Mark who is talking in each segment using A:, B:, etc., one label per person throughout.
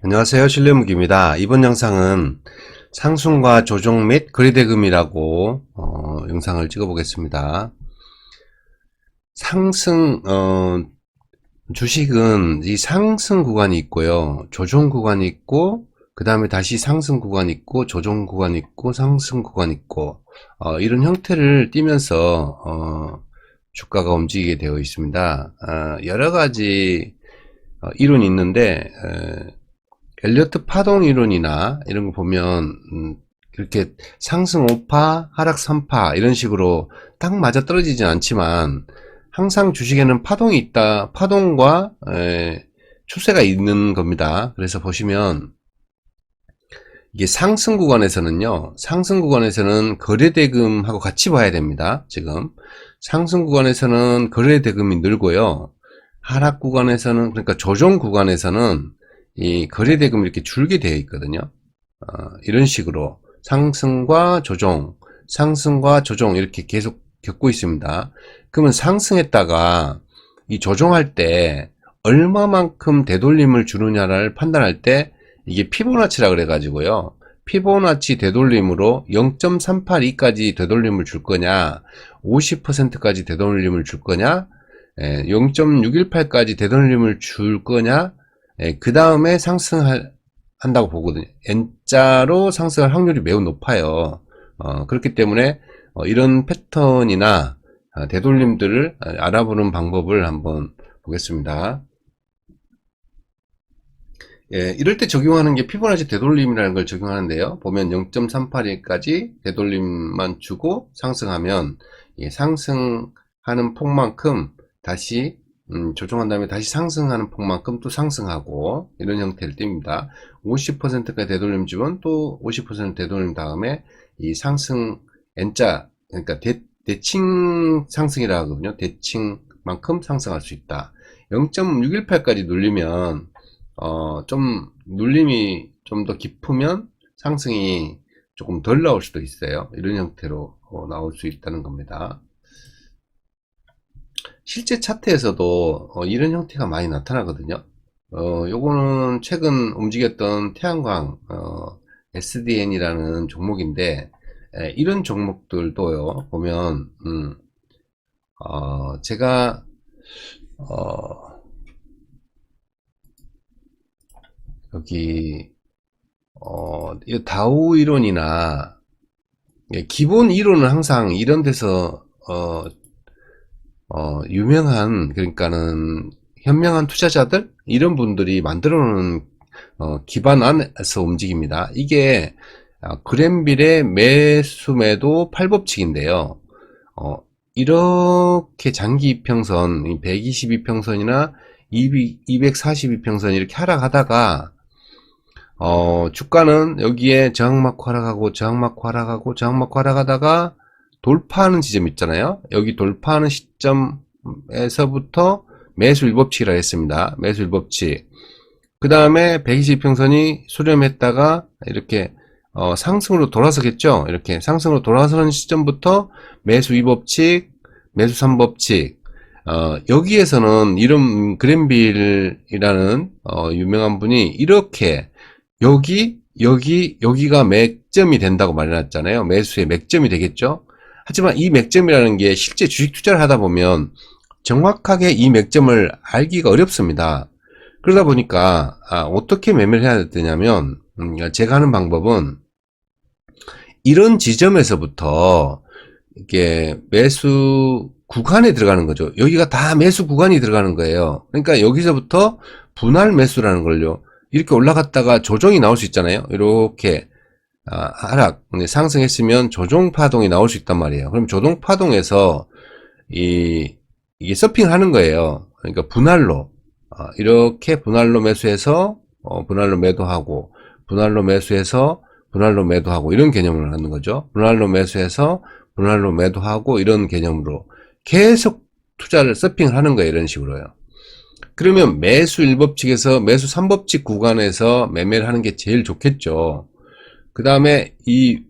A: 안녕하세요. 실내무기입니다. 이번 영상은 상승과 조정 및 거래대금이라고 영상을 찍어 보겠습니다. 상승 주식은 이 상승 구간이 있고요, 조정 구간이 있고, 그 다음에 다시 상승 구간이 있고, 조정 구간이 있고, 상승 구간이 있고, 이런 형태를 띠면서 주가가 움직이게 되어 있습니다. 여러 가지 이론이 있는데, 엘리어트 파동 이론이나 이런 거 보면 그렇게 상승 5파 하락 3파 이런 식으로 딱 맞아 떨어지진 않지만 항상 주식에는 파동이 있다, 파동과 추세가 있는 겁니다. 그래서 보시면 이게 상승 구간에서는요, 상승 구간에서는 거래대금하고 같이 봐야 됩니다. 지금 상승 구간에서는 거래대금이 늘고요, 하락 구간에서는, 그러니까 조정 구간에서는 이 거래대금이 이렇게 줄게 되어 있거든요. 이런 식으로 상승과 조정, 상승과 조정 이렇게 계속 겪고 있습니다. 그러면 상승했다가 이 조정할 때 얼마만큼 되돌림을 주느냐를 판단할 때 이게 피보나치라 그래 가지고요, 피보나치 되돌림으로 0.382까지 되돌림을 줄 거냐, 50%까지 되돌림을 줄 거냐, 0.618까지 되돌림을 줄 거냐, 그 다음에 상승한다고 보거든요. N자로 상승할 확률이 매우 높아요. 그렇기 때문에 이런 패턴이나 되돌림들을 알아보는 방법을 한번 보겠습니다. 이럴 때 적용하는 게 피보나치 되돌림이라는 걸 적용하는데요. 보면 0.381까지 되돌림만 주고 상승하면 상승하는 폭만큼 다시 조정한 다음에 다시 상승하는 폭만큼 또 상승하고 이런 형태를 띱니다. 50%까지 되돌림 주면 또 50% 되돌림 다음에 이 상승 N자, 그러니까 대칭 상승이라고 하거든요. 대칭만큼 상승할 수 있다. 0.618까지 눌리면 좀 눌림이 좀 더 깊으면 상승이 조금 덜 나올 수도 있어요. 이런 형태로 나올 수 있다는 겁니다. 실제 차트에서도 이런 형태가 많이 나타나거든요. 요거는 최근 움직였던 태양광 SDN이라는 종목인데, 이런 종목들도요 보면 제가 여기 이 다우 이론이나 기본 이론은 항상 이런 데서 유명한, 그러니까는 현명한 투자자들 이런 분들이 만들어 놓은 기반 안에서 움직입니다. 이게 그랜빌의 매수 매도 8법칙인데요. 이렇게 장기 이평선 122평선이나 242평선 이렇게 하락하다가 주가는 여기에 저항 맞고 하락하고 저항 맞고 하락하고 저항 맞고 하락하다가 돌파하는 지점 있잖아요. 여기 돌파하는 시점에서부터 매수 1법칙이라 했습니다. 매수 1법칙. 그 다음에 122평선이 수렴했다가 이렇게 상승으로 돌아서겠죠. 이렇게 상승으로 돌아서는 시점부터 매수 2법칙, 매수 3법칙. 여기에서는 이런 그랜빌이라는 유명한 분이 이렇게 여기가 맥점이 된다고 말해놨잖아요. 매수의 맥점이 되겠죠. 하지만 이 맥점이라는 게 실제 주식 투자를 하다 보면 정확하게 이 맥점을 알기가 어렵습니다. 그러다 보니까 어떻게 매매를 해야 되냐면, 제가 하는 방법은 이런 지점에서부터 이게 매수 구간에 들어가는 거죠. 여기가 다 매수 구간이 들어가는 거예요. 그러니까 여기서부터 분할 매수라는 걸요, 이렇게 올라갔다가 조정이 나올 수 있잖아요. 이렇게 하락, 상승했으면 조정 파동이 나올 수 있단 말이에요. 그럼 조정 파동에서 이게 서핑을 하는 거예요. 그러니까 분할로 이렇게 분할로 매수해서 분할로 매도하고, 분할로 매수해서 분할로 매도하고, 이런 개념을 하는 거죠. 분할로 매수해서 분할로 매도하고, 이런 개념으로 계속 투자를 서핑을 하는 거예요. 이런 식으로요. 그러면 매수 1법칙에서 매수 3법칙 구간에서 매매를 하는 게 제일 좋겠죠. 그 다음에 이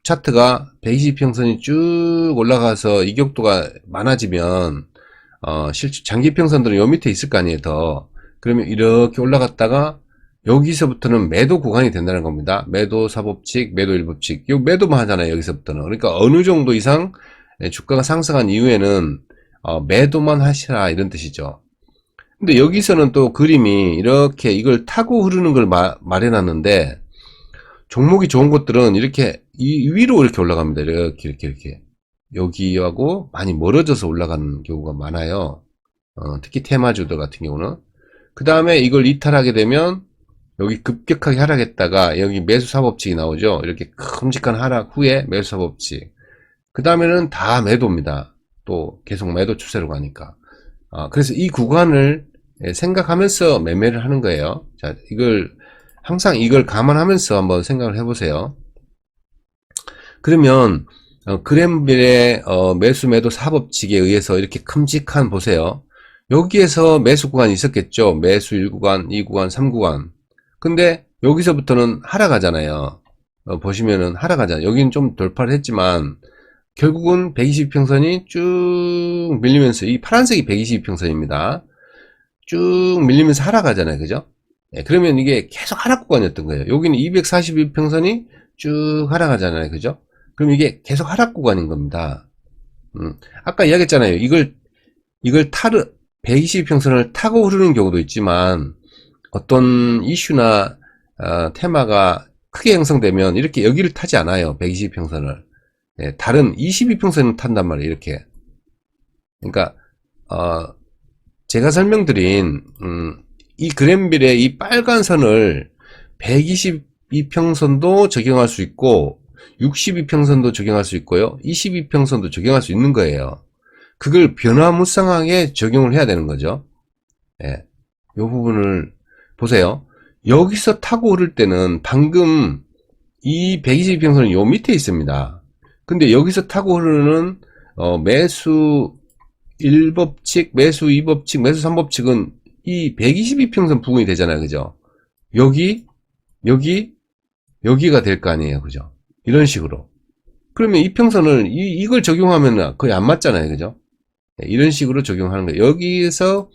A: 차트가 120평선이 쭉 올라가서 이격도가 많아지면 실제 장기평선들은 요 밑에 있을 거 아니에요. 더 그러면 이렇게 올라갔다가 여기서부터는 매도 구간이 된다는 겁니다. 매도 4법칙, 매도 1법칙. 요 매도만 하잖아요. 여기서부터는. 그러니까 어느 정도 이상 주가가 상승한 이후에는 매도만 하시라 이런 뜻이죠. 근데 여기서는 또 그림이 이렇게 이걸 타고 흐르는 걸 말해놨는데, 종목이 좋은 것들은 이렇게 위로 이렇게 올라갑니다. 이렇게 여기하고 많이 멀어져서 올라가는 경우가 많아요. 특히 테마주들 같은 경우는. 그 다음에 이걸 이탈하게 되면 여기 급격하게 하락했다가 여기 매수 사법칙이 나오죠. 이렇게 큼직한 하락 후에 매수 사법칙. 그 다음에는 다 매도입니다. 또 계속 매도 추세로 가니까. 그래서 이 구간을 생각하면서 매매를 하는 거예요. 자, 항상 이걸 감안하면서 한번 생각을 해보세요. 그러면 그램빌의 매수 매도 사법칙에 의해서 이렇게 큼직한 보세요. 여기에서 매수 구간이 있었겠죠. 매수 1구간, 2구간, 3구간. 근데 여기서부터는 하락하잖아요. 보시면은 하락하잖아요. 여기는 좀 돌파를 했지만 결국은 120평선이 쭉 밀리면서, 이 파란색이 120평선입니다. 쭉 밀리면서 하락하잖아요. 그죠? 그러면 이게 계속 하락 구간이었던 거예요. 여기는 241평선이 쭉 하락하잖아요. 그죠? 그럼 이게 계속 하락 구간인 겁니다. 아까 이야기했잖아요. 이걸 120평선을 타고 흐르는 경우도 있지만, 어떤 이슈나 테마가 크게 형성되면 이렇게 여기를 타지 않아요. 120평선을. 다른 22평선을 탄단 말이에요. 이렇게. 그러니까 제가 설명드린 이 그램빌의 이 빨간 선을 122평선도 적용할 수 있고 62평선도 적용할 수 있고요. 22평선도 적용할 수 있는 거예요. 그걸 변화무쌍하게 적용을 해야 되는 거죠. 이 부분을 보세요. 여기서 타고 오를 때는 방금 이 122평선은 요 밑에 있습니다. 근데 여기서 타고 흐르는 매수 1법칙, 매수 2법칙, 매수 3법칙은 이 122평선 부근이 되잖아요. 그죠? 여기가 될 거 아니에요. 그죠? 이런 식으로. 그러면 이 평선을 이걸 적용하면 거의 안 맞잖아요. 그죠? 이런 식으로 적용하는 거예요. 여기에서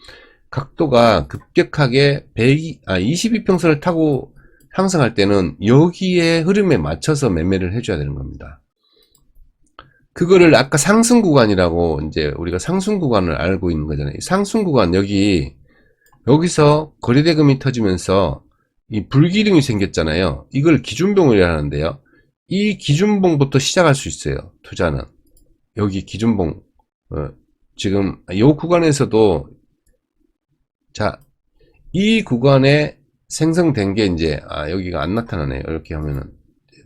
A: 각도가 급격하게 22평선을 타고 상승할 때는 여기에 흐름에 맞춰서 매매를 해줘야 되는 겁니다. 그거를 아까 상승 구간이라고, 이제 우리가 상승 구간을 알고 있는 거잖아요. 상승 구간, 여기서 거래대금이 터지면서 이 불기둥이 생겼잖아요. 이걸 기준봉이라 하는데요. 이 기준봉부터 시작할 수 있어요. 투자는. 여기 기준봉. 지금 이 구간에서도, 자, 이 구간에 생성된 게 이제 여기가 안 나타나네요. 이렇게 하면은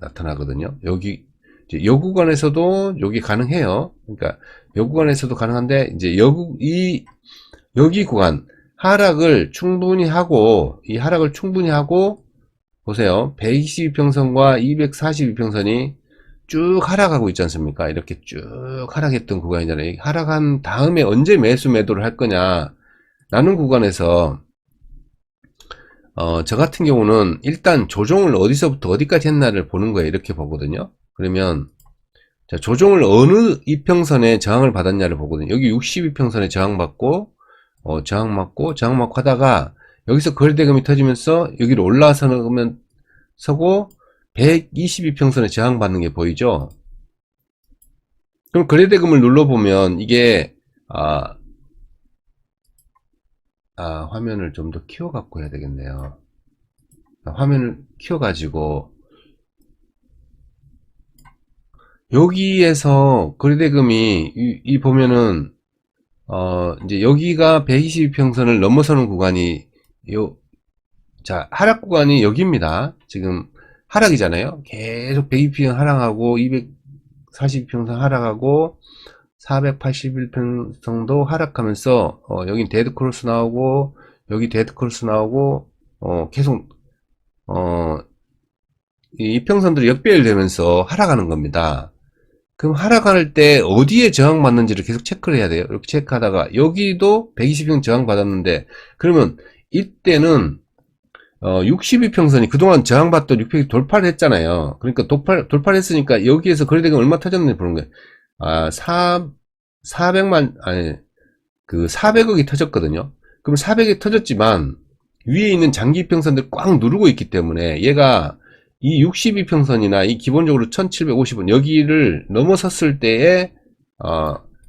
A: 나타나거든요. 이 구간에서도 여기 가능해요. 그러니까 이 구간에서도 가능한데, 이제 여기 구간 하락을 충분히 하고, 이 하락을 충분히 하고 보세요. 122평선과 242평선이 쭉 하락하고 있지 않습니까? 이렇게 쭉 하락했던 구간이잖아요. 하락한 다음에 언제 매수 매도를 할 거냐 라는 구간에서 저 같은 경우는 일단 조정을 어디서부터 어디까지 했나를 보는 거예요. 이렇게 보거든요. 그러면 자, 조정을 어느 이평선에 저항을 받았냐를 보거든요. 여기 62평선에 저항받고 저항받고 하다가 여기서 거래대금이 터지면서 여기로 올라서면 서고 122평선에 저항받는 게 보이죠. 그럼 거래대금을 눌러보면 이게 화면을 좀 더 키워갖고 해야 되겠네요. 화면을 키워가지고 여기에서 거래대금이 보면은 이제 여기가 122평선을 넘어서는 구간이 자, 하락 구간이 여기입니다. 지금 하락이잖아요. 계속 102평 하락하고 242평선 하락하고 481평선도 하락하면서 여긴 데드크로스 나오고 여기 데드크로스 나오고 계속 이 이평선들이 역배열되면서 하락하는 겁니다. 그럼 하락할 때 어디에 저항받는지를 계속 체크를 해야 돼요. 이렇게 체크하다가 여기도 120평 저항받았는데, 그러면 이때는 62평선이 그동안 저항받던 6평이 돌파를 했잖아요. 그러니까 돌파를 했으니까 여기에서 거래대금 얼마 터졌는지 보는 거예요. 400억이 터졌거든요. 그럼 400이 터졌지만 위에 있는 장기평선들 꽉 누르고 있기 때문에 얘가 이 62평선이나 이 기본적으로 1750원 여기를 넘어섰을 때에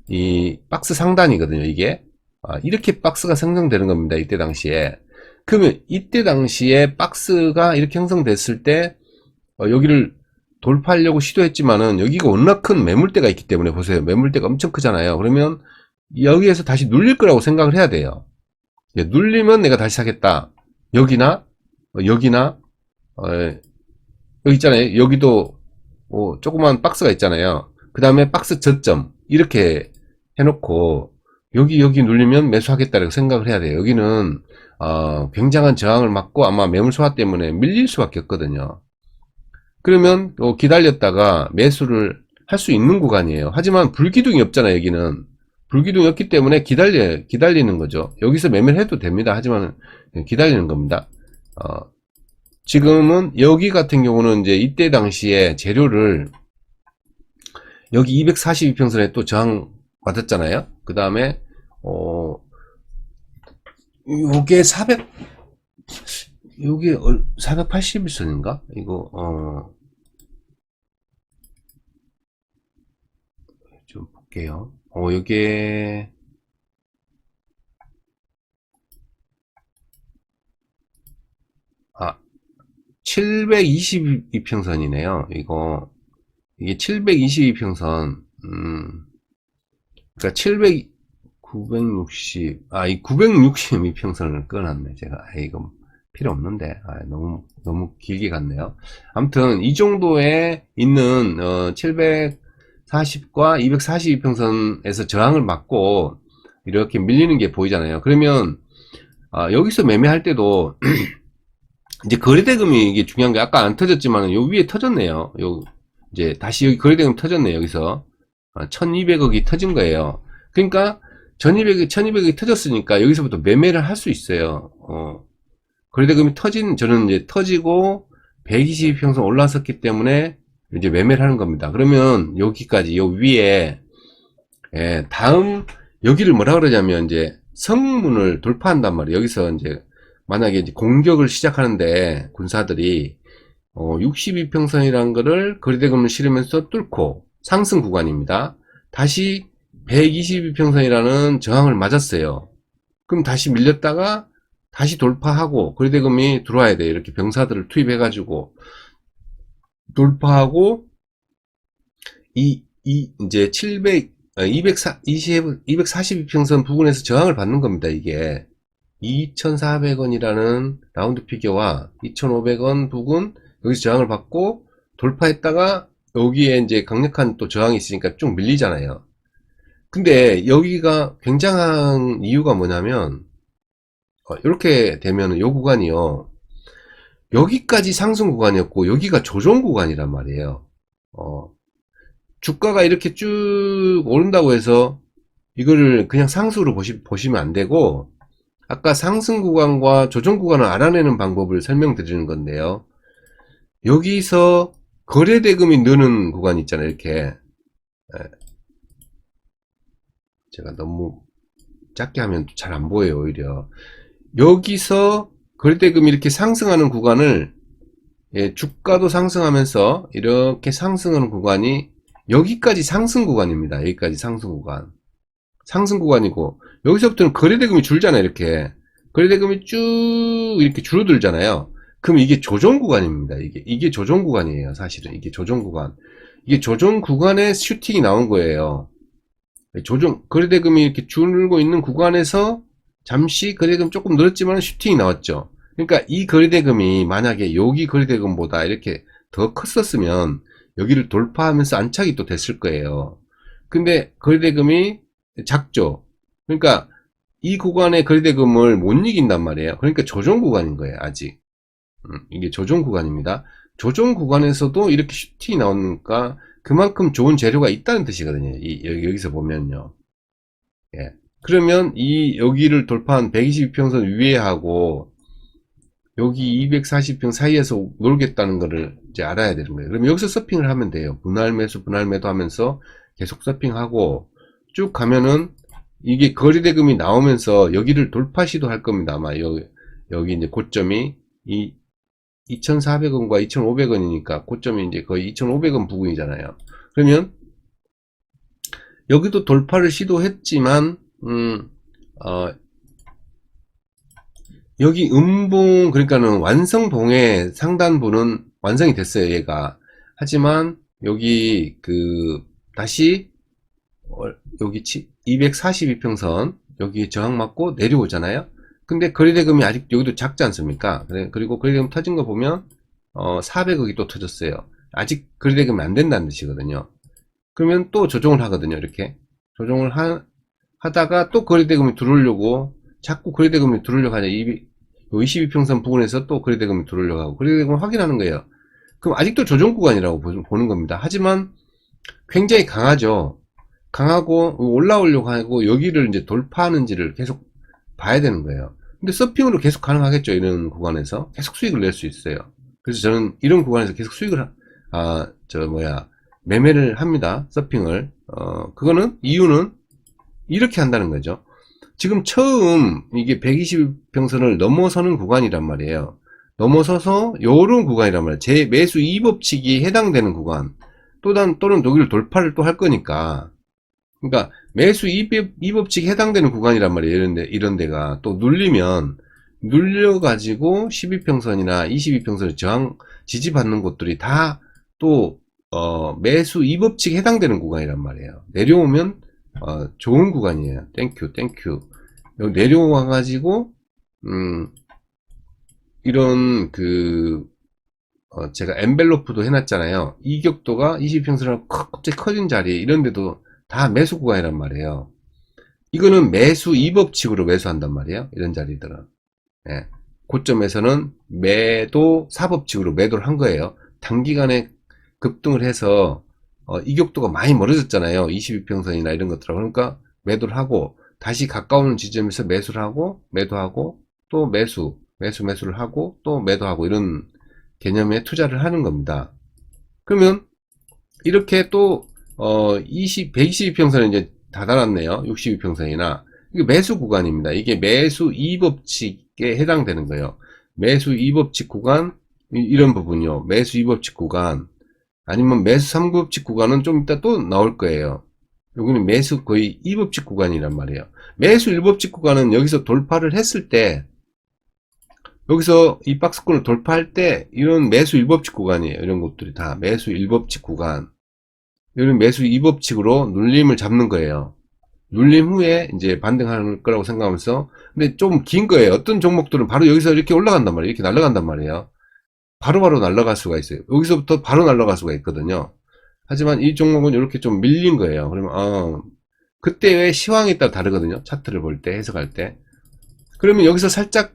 A: 이 박스 상단이거든요. 이게 이렇게 박스가 생성되는 겁니다. 이때 당시에. 그러면 이때 당시에 박스가 이렇게 형성됐을 때 여기를 돌파하려고 시도했지만은 여기가 워낙 큰 매물대가 있기 때문에 보세요. 매물대가 엄청 크잖아요. 그러면 여기에서 다시 눌릴 거라고 생각을 해야 돼요. 눌리면 내가 다시 사겠다. 여기나 여기나 여기 있잖아요. 여기도 조그만 박스가 있잖아요. 그 다음에 박스 저점 이렇게 해놓고 여기 눌리면 매수하겠다라고 생각을 해야 돼요. 여기는 굉장한 저항을 맞고 아마 매물 소화 때문에 밀릴 수밖에 없거든요. 그러면 기다렸다가 매수를 할 수 있는 구간이에요. 하지만 불기둥이 없잖아요. 여기는 불기둥이 없기 때문에 기다리는 거죠. 여기서 매매를 해도 됩니다. 하지만 기다리는 겁니다. 지금은 여기 같은 경우는 이제 이때 당시에 재료를 여기 242평선에 또 저항 받았잖아요. 그 다음에 요게 481선인가? 이거 좀 볼게요. 요게 722평선이네요. 이게 722평선. 그러니까 960, 이 962평선을 끊었네. 제가, 이거 필요 없는데. 너무 길게 갔네요. 아무튼, 이 정도에 있는, 740과 242평선에서 저항을 맞고, 이렇게 밀리는 게 보이잖아요. 그러면, 여기서 매매할 때도, 이제 거래대금이 이게 중요한 게 아까 안 터졌지만 요 위에 터졌네요. 이제 다시 여기 거래대금 터졌네요. 여기서 1200억이 터진 거예요. 그러니까 1200억이 터졌으니까 여기서부터 매매를 할 수 있어요. 거래대금이 저는 이제 터지고 122평선 올라섰기 때문에 이제 매매를 하는 겁니다. 그러면 여기까지 요 위에 다음 여기를 뭐라 그러냐면 이제 성문을 돌파한단 말이에요. 여기서 이제 만약에 이제 공격을 시작하는데 군사들이 62평선이라는 거를 거래대금을 실으면서 뚫고 상승 구간입니다. 다시 122평선이라는 저항을 맞았어요. 그럼 다시 밀렸다가 다시 돌파하고 거래대금이 들어와야 돼요. 이렇게 병사들을 투입해가지고 돌파하고 이제 242평선 부근에서 저항을 받는 겁니다. 이게 2,400원이라는 라운드 피겨와 2,500원 부근 여기서 저항을 받고 돌파했다가 여기에 이제 강력한 또 저항이 있으니까 쭉 밀리잖아요. 근데 여기가 굉장한 이유가 뭐냐면 이렇게 되면은 요 구간이요. 여기까지 상승 구간이었고 여기가 조정 구간이란 말이에요. 주가가 이렇게 쭉 오른다고 해서 이거를 그냥 상승으로 보시면 안 되고 아까 상승 구간과 조정 구간을 알아내는 방법을 설명드리는 건데요. 여기서 거래대금이 느는 구간 있잖아요. 이렇게 제가 너무 작게 하면 잘 안 보여요. 오히려 여기서 거래대금이 이렇게 상승하는 구간을 주가도 상승하면서 이렇게 상승하는 구간이 여기까지 상승 구간입니다. 여기까지 상승 구간 상승 구간이고 여기서부터는 거래대금이 줄잖아요. 이렇게 거래대금이 쭉 이렇게 줄어들잖아요. 그럼 이게 조정 구간입니다. 이게 조정 구간이에요. 사실은 이게 조정 구간. 이게 조정 구간에 슈팅이 나온 거예요. 거래대금이 이렇게 줄고 있는 구간에서 잠시 거래대금 조금 늘었지만 슈팅이 나왔죠. 그러니까 이 거래대금이 만약에 여기 거래대금보다 이렇게 더 컸었으면 여기를 돌파하면서 안착이 또 됐을 거예요. 근데 거래대금이 작죠. 그러니까 이 구간의 거래대금을 못 이긴단 말이에요. 그러니까 조정 구간인 거예요. 아직 이게 조정 구간입니다. 조정 구간에서도 이렇게 슈팅이 나오니까 그만큼 좋은 재료가 있다는 뜻이거든요. 여기서 보면요. 그러면 여기를 돌파한 122평선 위에 하고 여기 240평 사이에서 놀겠다는 거를 이제 알아야 되는 거예요. 그럼 여기서 서핑을 하면 돼요. 분할 매수 하면서 계속 서핑하고 쭉 가면은 이게 거래대금이 나오면서 여기를 돌파 시도할 겁니다. 아마 여기 이제 고점이 2,400원과 2,500원이니까 고점이 이제 거의 2,500원 부근이잖아요. 그러면 여기도 돌파를 시도했지만 여기 음봉, 그러니까는 완성봉의 상단부는 완성이 됐어요, 얘가. 하지만 여기 다시 여기 242평선 여기 저항 맞고 내려오잖아요. 근데 거래대금이 아직 여기도 작지 않습니까? 그리고 거래대금 터진 거 보면 400억이 또 터졌어요. 아직 거래대금이 안 된다는 뜻이거든요. 그러면 또 조정을 하거든요. 이렇게 조정을 하다가 또 거래대금이 들어오려고, 자꾸 거래대금이 들어오려고 하냐. 22평선 부근에서 또 거래대금이 들어오려고 하고, 거래대금을 확인하는 거예요. 그럼 아직도 조정 구간이라고 보는 겁니다. 하지만 굉장히 강하죠. 강하고 올라오려고 하고 여기를 이제 돌파하는지를 계속 봐야 되는 거예요. 근데 서핑으로 계속 가능하겠죠. 이런 구간에서 계속 수익을 낼 수 있어요. 그래서 저는 이런 구간에서 계속 수익을 매매를 합니다. 서핑을. 그거는 이유는 이렇게 한다는 거죠. 지금 처음 이게 120평선을 넘어서는 구간이란 말이에요. 넘어서서 요런 구간이란 말이에요. 제 매수 2법칙이 해당되는 구간. 또는 여기를 돌파를 또 할 거니까. 그러니까 매수 2법칙이 해당되는 구간이란 말이에요. 이런 데가 또 눌려가지고 12평선이나 22평선을 지지받는 곳들이 다 또 매수 2법칙에 해당되는 구간이란 말이에요. 내려오면 좋은 구간이에요. 땡큐. 여기 내려와가지고 이런 제가 엔벨로프도 해놨잖아요. 이격도가 22평선으로 갑자기 커진 자리 이런 데도 다 매수 구간이란 말이에요. 이거는 매수 2법칙으로 매수한단 말이에요. 이런 자리들은. 예. 고점에서는 매도 4법칙으로 매도를 한 거예요. 단기간에 급등을 해서 이격도가 많이 멀어졌잖아요. 22평선이나 이런 것들하고. 그러니까 매도를 하고 다시 가까운 지점에서 매수를 하고 매도하고 또 매수를 하고 또 매도하고 이런 개념의 투자를 하는 겁니다. 그러면 이렇게 또 122평선은 이제 다 달았네요. 62평선이나 이게 매수 구간입니다. 이게 매수 2법칙에 해당되는 거예요. 매수 2법칙 구간 이런 부분요. 매수 2법칙 구간 아니면 매수 3법칙 구간은 좀 이따 또 나올 거예요. 여기는 매수 거의 2법칙 구간이란 말이에요. 매수 1법칙 구간은 여기서 돌파를 했을 때 여기서 이 박스권을 돌파할 때 이런 매수 1법칙 구간이에요. 이런 것들이 다 매수 1법칙 구간. 이런 매수 2법칙으로 눌림을 잡는 거예요. 눌림 후에 이제 반등할 거라고 생각하면서, 근데 좀 긴 거예요. 어떤 종목들은 바로 여기서 이렇게 올라간단 말이에요. 이렇게 날아간단 말이에요. 바로바로 날아갈 수가 있어요. 여기서부터 바로 날아갈 수가 있거든요. 하지만 이 종목은 이렇게 좀 밀린 거예요. 그러면 그때의 시황에 따라 다르거든요. 차트를 볼 때, 해석할 때. 그러면 여기서 살짝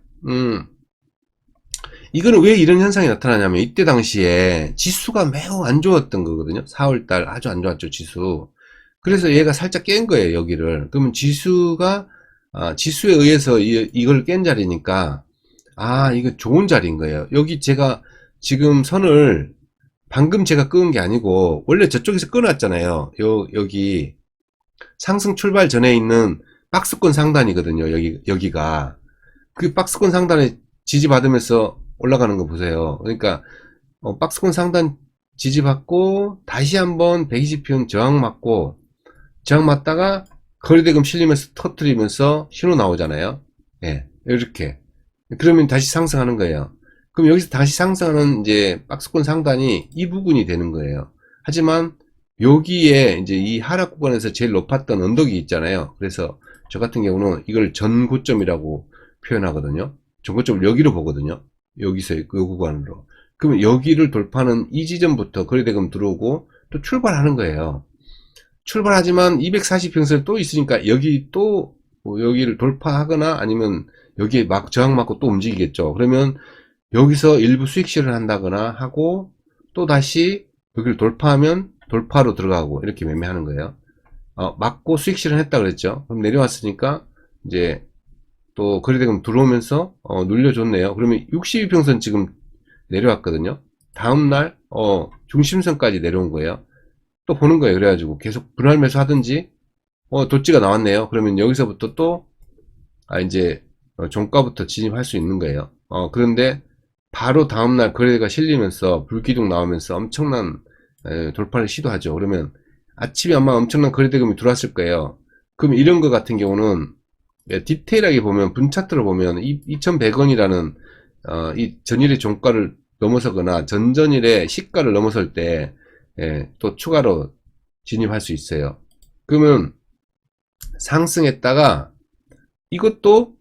A: 이거는 왜 이런 현상이 나타나냐면 이때 당시에 지수가 매우 안 좋았던 거거든요. 4월달 아주 안 좋았죠, 지수. 그래서 얘가 살짝 깬 거예요, 여기를. 그러면 지수에 의해서 이걸 깬 자리니까 이거 좋은 자리인 거예요. 여기 제가 지금 선을 방금 제가 끄은 게 아니고 원래 저쪽에서 끊어놨잖아요. 여기 상승 출발 전에 있는 박스권 상단이거든요. 여기가 그 박스권 상단에 지지받으면서 올라가는 거 보세요. 그러니까 박스권 상단 지지받고 다시 한번 120평 저항 맞다가 거래대금 실리면서 터뜨리면서 신호 나오잖아요. 예, 이렇게. 그러면 다시 상승하는 거예요. 그럼 여기서 다시 상승하는 이제 박스권 상단이 이 부분이 되는 거예요. 하지만 여기에 이제 이 하락 구간에서 제일 높았던 언덕이 있잖아요. 그래서 저 같은 경우는 이걸 전고점이라고 표현하거든요. 전고점을 여기로 보거든요. 여기서 이 구간으로. 그러면 여기를 돌파하는 이 지점부터 거래대금 들어오고 또 출발하는 거예요. 출발하지만 240평선이 또 있으니까 여기를 돌파하거나 아니면 여기에 저항 맞고 또 움직이겠죠. 그러면 여기서 일부 수익 실현을 한다거나 하고 또 다시 여기를 돌파하면 돌파로 들어가고 이렇게 매매하는 거예요. 맞고 수익 실현했다 그랬죠. 그럼 내려왔으니까 이제 또 거래대금 들어오면서 눌려줬네요. 그러면 62평선 지금 내려왔거든요. 다음날 중심선까지 내려온 거예요. 또 보는 거예요. 그래가지고 계속 분할 매수 하든지 도치가 나왔네요. 그러면 여기서부터 또 이제 종가부터 진입할 수 있는 거예요. 그런데 바로 다음날 거래가 실리면서 불기둥 나오면서 엄청난 돌파를 시도하죠. 그러면 아침에 아마 엄청난 거래대금이 들어왔을 거예요. 그럼 이런 거 같은 경우는 디테일하게 보면 분 차트를 보면 2100원이라는 이 전일의 종가를 넘어서거나 전전일의 시가를 넘어설 때 또 추가로 진입할 수 있어요. 그러면 상승했다가 이것도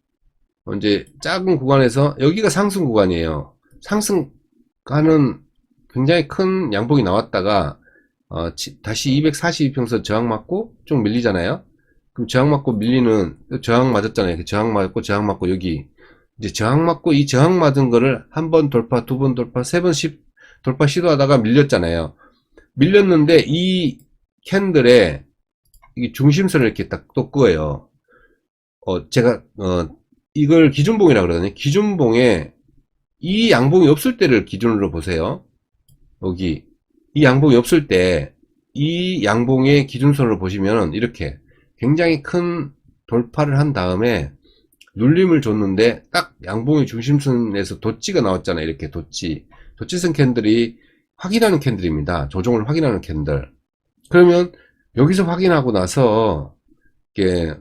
A: 이제 작은 구간에서 여기가 상승 구간이에요. 상승하는 굉장히 큰 양봉이 나왔다가 다시 242평선 저항 맞고 쭉 밀리잖아요. 그럼 저항 맞고 밀리는 저항 맞았잖아요. 저항 맞고 저항 맞고 여기 이제 저항 맞고 이 저항 맞은 거를 한 번 돌파, 두 번 돌파, 세 번 돌파 시도하다가 밀렸잖아요. 밀렸는데 이 캔들에 이게 중심선을 이렇게 딱 또 그어요. 제가 이걸 기준봉이라고 그러거든요. 기준봉에 이 양봉이 없을 때를 기준으로 보세요. 여기 이 양봉이 없을 때 이 양봉의 기준선으로 보시면 이렇게 굉장히 큰 돌파를 한 다음에 눌림을 줬는데 딱 양봉의 중심선에서 도치가 나왔잖아요. 이렇게 도치선 캔들이 확인하는 캔들입니다. 조정을 확인하는 캔들. 그러면 여기서 확인하고 나서 이게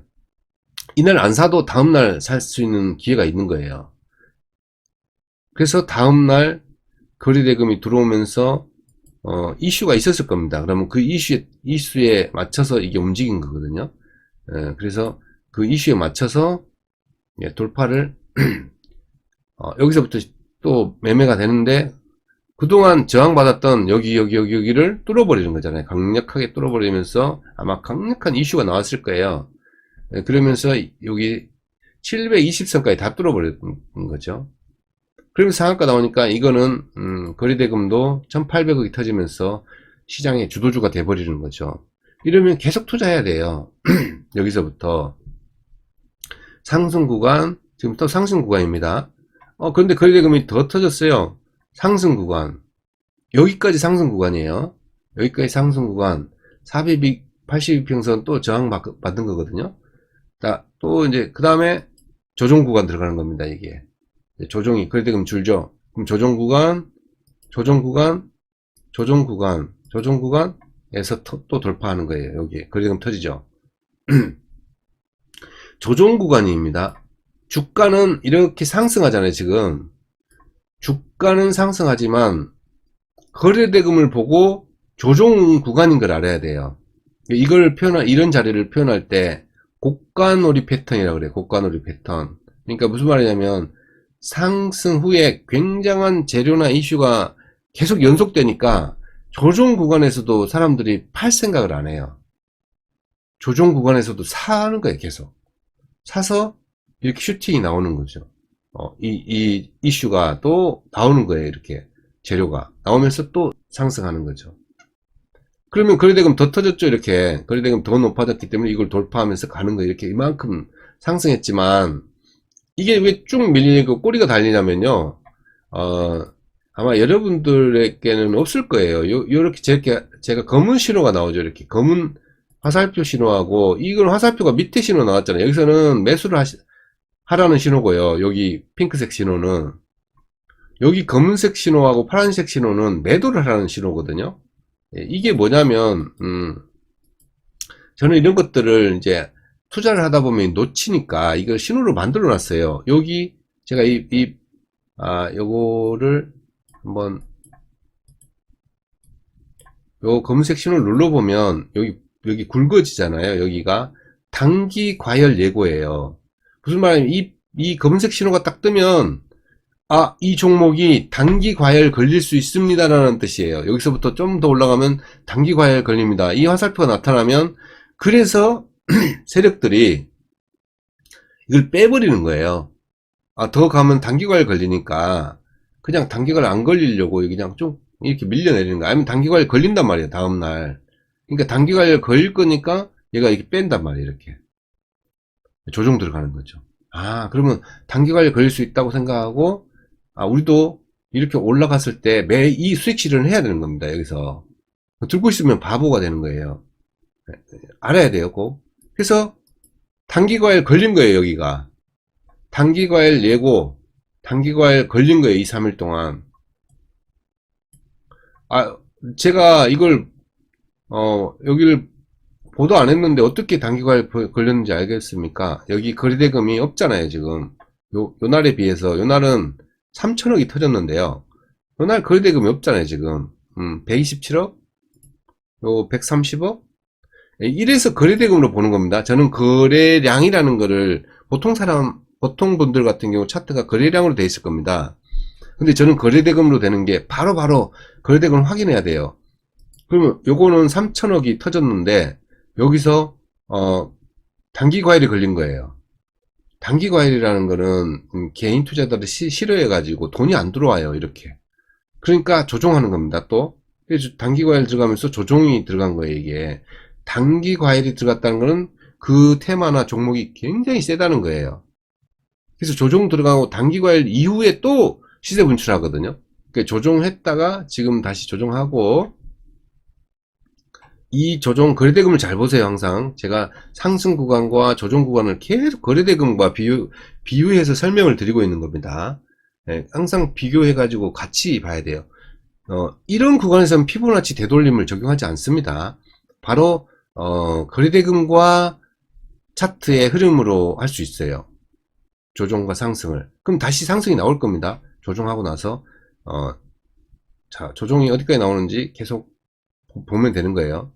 A: 이날 안 사도 다음날 살 수 있는 기회가 있는 거예요. 그래서 다음날 거래대금이 들어오면서 이슈가 있었을 겁니다. 그러면 그 이슈에 맞춰서 이게 움직인 거거든요. 그래서 그 이슈에 맞춰서 돌파를 여기서부터 또 매매가 되는데 그동안 저항받았던 여기를 뚫어버리는 거잖아요. 강력하게 뚫어버리면서 아마 강력한 이슈가 나왔을 거예요. 그러면서 여기 720선까지 다 뚫어버리는 거죠. 그러면서 상한가 나오니까 이거는 거래대금도 1800억이 터지면서 시장의 주도주가 돼버리는 거죠. 이러면 계속 투자해야 돼요. 여기서부터 상승 구간, 지금부터 상승 구간입니다. 그런데 거래대금이 더 터졌어요. 상승 구간, 여기까지 상승 구간이에요. 여기까지 상승 구간 482평선 또 저항 받은 거거든요. 또 이제 그 다음에 조정 구간 들어가는 겁니다. 이게 조정이 거래대금 줄죠. 그럼 조정 구간, 조정 구간, 조정 구간, 조정 구간에서 또 돌파하는 거예요. 여기 거래대금 터지죠. 조정 구간입니다. 주가는 이렇게 상승하잖아요. 지금 주가는 상승하지만 거래대금을 보고 조정 구간인 걸 알아야 돼요. 이걸 이런 자리를 표현할 때 고가놀이 패턴이라고 그래요. 고가놀이 패턴. 그러니까 무슨 말이냐면 상승 후에 굉장한 재료나 이슈가 계속 연속되니까 조정 구간에서도 사람들이 팔 생각을 안 해요. 조정 구간에서도 사는 거예요. 계속 사서 이렇게 슈팅이 나오는 거죠. 이 이슈가 또 나오는 거예요. 이렇게 재료가 나오면서 또 상승하는 거죠. 그러면 거래대금 더 터졌죠. 이렇게 거래대금 더 높아졌기 때문에 이걸 돌파하면서 가는 거예요. 이렇게 이만큼 상승했지만 이게 왜 쭉 밀리고 꼬리가 달리냐면요. 아마 여러분들에게는 없을 거예요. 요렇게 제가 검은 신호가 나오죠. 이렇게 검은 화살표 신호하고 이걸 화살표가 밑에 신호 나왔잖아요. 여기서는 매수를 하라는 신호고요. 여기 핑크색 신호는 여기 검은색 신호하고 파란색 신호는 매도를 하라는 신호거든요. 이게 뭐냐면 저는 이런 것들을 이제 투자를 하다 보면 놓치니까 이걸 신호로 만들어 놨어요. 여기 제가 요거를 한번 요 검은색 신호를 눌러보면 여기 굵어지잖아요. 여기가 단기 과열 예고예요. 무슨 말이냐면 이 검은색 신호가 딱 뜨면 이 종목이 단기 과열 걸릴 수 있습니다 라는 뜻이에요. 여기서부터 좀 더 올라가면 단기 과열 걸립니다. 이 화살표가 나타나면 그래서 세력들이 이걸 빼버리는 거예요. 더 가면 단기 과열 걸리니까 그냥 단기 과열 안 걸리려고 그냥 좀 이렇게 밀려내리는 거야. 아니면 단기 과열 걸린단 말이에요. 다음날. 그러니까 단기 과열 걸릴 거니까 얘가 이렇게 뺀단 말이에요. 이렇게 조정 들어가는 거죠. 그러면 단기 과열 걸릴 수 있다고 생각하고 우리도 이렇게 올라갔을 때 이 수익 실현을 해야 되는 겁니다. 여기서 들고 있으면 바보가 되는 거예요. 알아야 돼요. 꼭. 그래서 단기 과열 걸린 거예요. 여기가 단기과열 예고, 단기과열 걸린 거예요. 2, 3일 동안. 제가 이걸 여기를 보도 안 했는데 어떻게 단기과열 걸렸는지 알겠습니까? 여기 거래대금이 없잖아요, 지금. 요 날에 비해서. 요 날은 3천억이 터졌는데요. 요 날 거래대금이 없잖아요, 지금. 127억? 요 130억? 이래서 거래대금으로 보는 겁니다. 저는 거래량이라는 거를 보통 분들 같은 경우 차트가 거래량으로 돼 있을 겁니다. 근데 저는 거래대금으로 되는 게 바로 거래대금을 확인해야 돼요. 그러면 요거는 3천억이 터졌는데 여기서 단기 과열이 걸린 거예요. 단기 과열이라는 거는 개인 투자자들이 싫어해 가지고 돈이 안 들어와요. 이렇게. 그러니까 조종하는 겁니다. 또 단기 과열 들어가면서 조종이 들어간 거예요. 이게 단기 과열이 들어갔다는 거는 그 테마나 종목이 굉장히 세다는 거예요. 그래서 조종 들어가고 단기 과열 이후에 또 시세 분출하거든요. 그러니까 조종했다가 지금 다시 조종하고, 이 조종 거래대금을 잘 보세요. 항상 제가 상승 구간과 조종 구간을 계속 거래대금과 비유해서 설명을 드리고 있는 겁니다. 항상 비교해 가지고 같이 봐야 돼요. 이런 구간에서는 피보나치 되돌림을 적용하지 않습니다. 바로 거래대금과 차트의 흐름으로 할 수 있어요. 조종과 상승을. 그럼 다시 상승이 나올 겁니다. 조종하고 나서 자, 조종이 어디까지 나오는지 계속 보면 되는 거예요.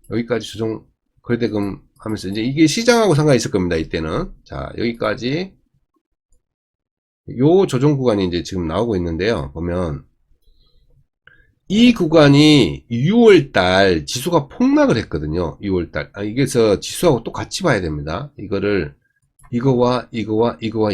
A: 여기까지 조종 거래대금 하면서 이제 이게 시장하고 상관이 있을 겁니다. 이때는. 자, 여기까지 요 조종 구간이 이제 지금 나오고 있는데요. 보면 이 구간이 6월달 지수가 폭락을 했거든요. 6월달. 이게서 지수하고 또 같이 봐야 됩니다. 이거와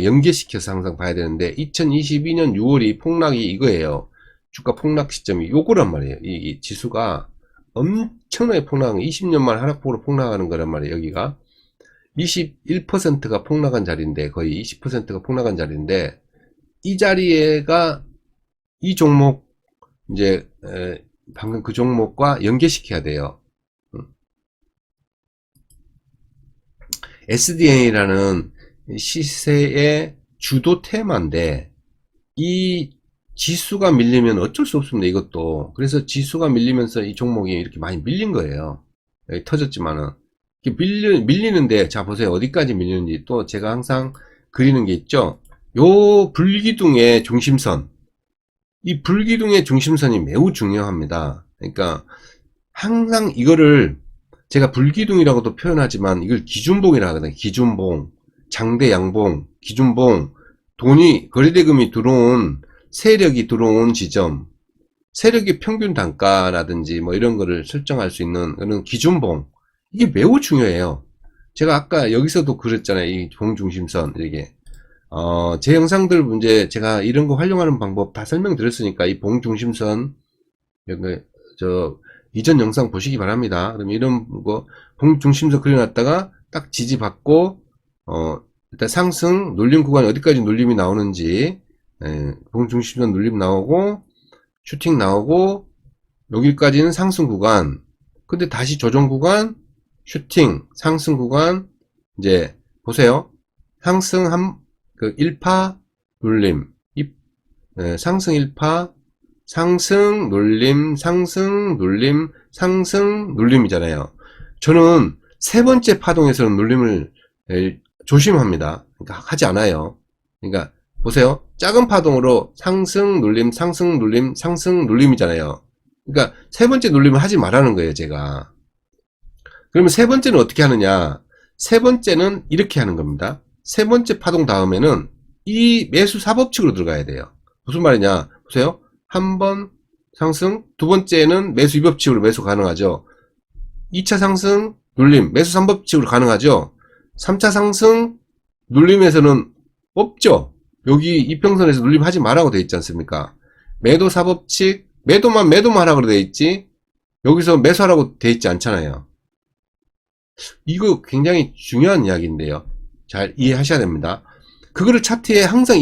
A: 연계시켜서 항상 봐야 되는데 2022년 6월이 폭락이 이거예요. 주가 폭락 시점이 요거란 말이에요. 이 지수가 엄청나게 폭락한 20년 만 하락폭으로 폭락하는 거란 말이에요. 여기가 21%가 폭락한 자리인데, 거의 20%가 폭락한 자리인데, 이 자리가 이 종목 이제 방금 그 종목과 연계시켜야 돼요. SDN이라는 시세의 주도 테마인데 이 지수가 밀리면 어쩔 수 없습니다. 이것도. 그래서 지수가 밀리면서 이 종목이 이렇게 많이 밀린 거예요. 여기 터졌지만은 밀리는데, 자 보세요. 어디까지 밀리는지. 또 제가 항상 그리는 게 있죠. 요 불기둥의 중심선, 이 불기둥의 중심선이 매우 중요합니다. 그러니까 항상 이거를 제가 불기둥이라고도 표현하지만 이걸 기준봉이라 하거든요. 기준봉, 장대 양봉, 기준봉, 돈이 거래대금이 들어온, 세력이 들어온 지점, 세력의 평균 단가라든지 뭐 이런 거를 설정할 수 있는 그런 기준봉, 이게 매우 중요해요. 제가 아까 여기서도 그랬잖아요. 이 봉중심선, 이게 제 영상들 문제 제가 이런 거 활용하는 방법 다 설명드렸으니까 이 봉중심선, 저 이전 영상 보시기 바랍니다. 그럼 이런 거 봉중심선 그려놨다가 딱 지지받고 일단 상승 눌림 구간이 어디까지 눌림이 나오는지, 봉중심선 눌림 나오고 슈팅 나오고 여기까지는 상승 구간, 근데 다시 조정 구간, 슈팅, 상승 구간. 이제 보세요. 상승 그 1파 눌림, 상승 1파, 상승 눌림, 상승 눌림, 상승 눌림이잖아요. 저는 세 번째 파동에서는 눌림을 조심합니다. 그러니까 하지 않아요. 그러니까 보세요. 작은 파동으로 상승 눌림, 상승 눌림, 상승 눌림이잖아요. 그러니까 세 번째 눌림을 하지 말라는 거예요, 제가. 그러면 세 번째는 어떻게 하느냐? 세 번째는 이렇게 하는 겁니다. 세 번째 파동 다음에는 이 매수 사법칙으로 들어가야 돼요. 무슨 말이냐? 보세요. 한 번 상승, 두 번째는 매수 2법칙으로 매수 가능하죠. 2차 상승, 눌림, 매수 3법칙으로 가능하죠. 3차 상승, 눌림에서는 없죠. 여기 이평선에서 눌림하지 말라고 되어 있지 않습니까? 매도 4법칙, 매도만 하라고 되어 있지, 여기서 매수하라고 되어 있지 않잖아요. 이거 굉장히 중요한 이야기인데요. 잘 이해하셔야 됩니다. 그거를 차트에 항상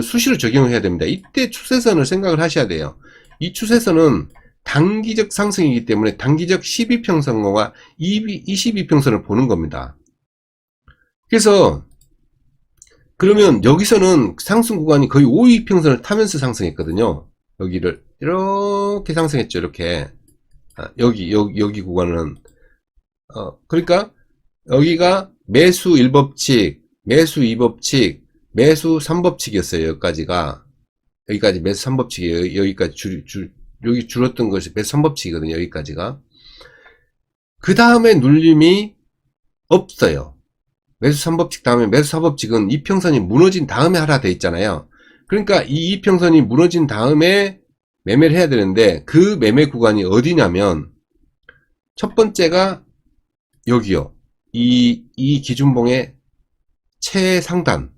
A: 수시로 적용을 해야 됩니다. 이때 추세선을 생각을 하셔야 돼요. 이 추세선은 단기적 상승이기 때문에 단기적 12평선과 22평선을 보는 겁니다. 그래서 그러면 여기서는 상승 구간이 거의 5이평선을 타면서 상승했거든요. 여기를 이렇게 상승했죠. 이렇게. 여기 구간은 그러니까 여기가 매수 1법칙, 매수 2법칙, 매수 3법칙이었어요. 여기까지 매수 3법칙이에요. 여기까지 여기 줄었던 것이 매수 3법칙이거든요. 여기까지가. 그 다음에 눌림이 없어요. 매수 3법칙 다음에 매수 4법칙은 이평선이 무너진 다음에 하라 돼 있잖아요. 그러니까 이 이평선이 무너진 다음에 매매를 해야 되는데 그 매매 구간이 어디냐면 첫 번째가 여기요. 이 기준봉의 최상단이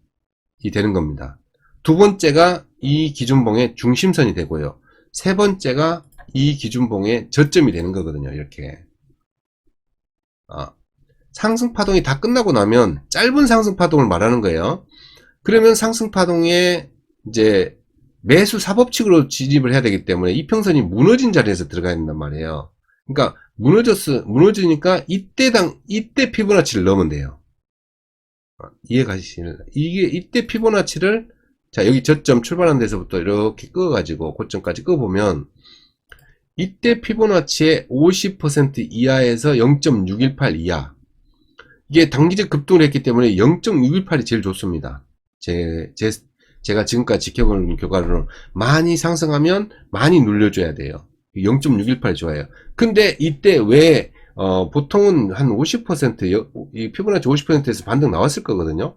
A: 되는 겁니다. 두 번째가 이 기준봉의 중심선이 되고요. 세 번째가 이 기준봉의 저점이 되는 거거든요. 이렇게. 상승파동이 다 끝나고 나면 짧은 상승파동을 말하는 거예요. 그러면 상승파동에 이제 매수 4법칙으로 진입을 해야 되기 때문에 이평선이 무너진 자리에서 들어가야 된단 말이에요. 그러니까 무너지니까 이때 피보나치를 넣으면 돼요. 이해가시나요? 이때 피보나치를 자, 여기 저점 출발한 데서부터 이렇게 끄어가지고 고점까지 끄어보면 이때 피보나치의 50% 이하에서 0.618 이하. 이게 단기적 급등을 했기 때문에 0.618이 제일 좋습니다. 제가 지금까지 지켜본 결과로는 많이 상승하면 많이 눌려줘야 돼요. 0.618이 좋아요. 근데 이때 왜 보통은 한 50%, 이 피보나치 50%에서 반등 나왔을 거거든요.